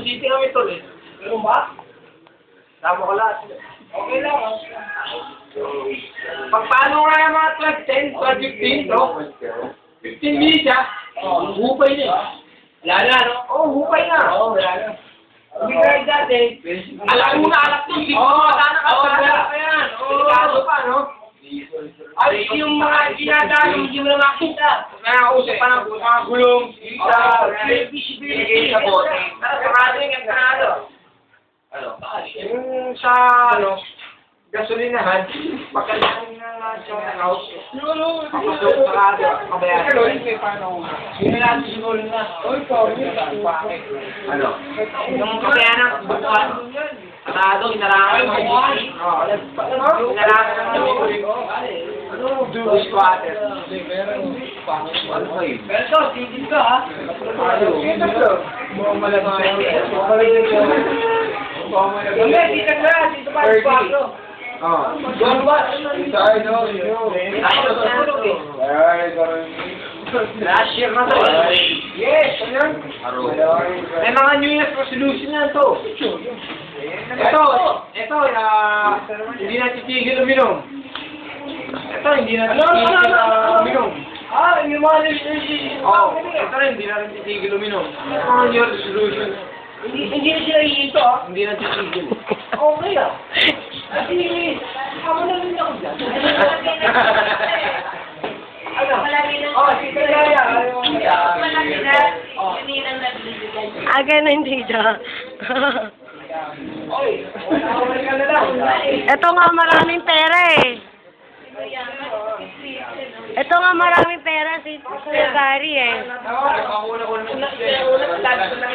city kami tol eh. Ano ba? Tama ko lahat. Okay lang. Pagpaano nga yung mga 12:10, 12:15, no? 15 minutes ha? Hupay na eh. Wala na, no? Hupay na. Wala na. Hindi kahit dati, alam mo na alak to, hindi mo matana ka pa yan. Delikado pa, no? Ay, yung mga ginadaan, hindi mo na makita. Nakakausap pa ng mga gulong, visibility sa bote. Sarado yung kanado. Yung sa, gasolinahan, pagkalaan na sa house, papasok sa kanado, kabayan. Yun na natin siguro na. Yung kabayan ng bukuan, kanado, inarangan ng bukuan. Inarangan ng bukuan. Do squatter. Pero titig ka ha. Dito pa yung squatter. Doon ba? Last year na to. Yes, ano? May mga New Year's resolution na to. Ito, hindi na titigil uminom. Ito, hindi na titigil uminom. Yung mga resolution. Ito rin, hindi na rin titigil uminom. Mga New Year's resolution. Hindi na sila iito Hindi na titigil. Okay Kasi, ako na rin ako dyan. Ano? Sige Gaya. Ganun dito. Ka na lang. Ito nga maraming pera eh. Ito nga maraming pera si Kuya Gary eh. Ako na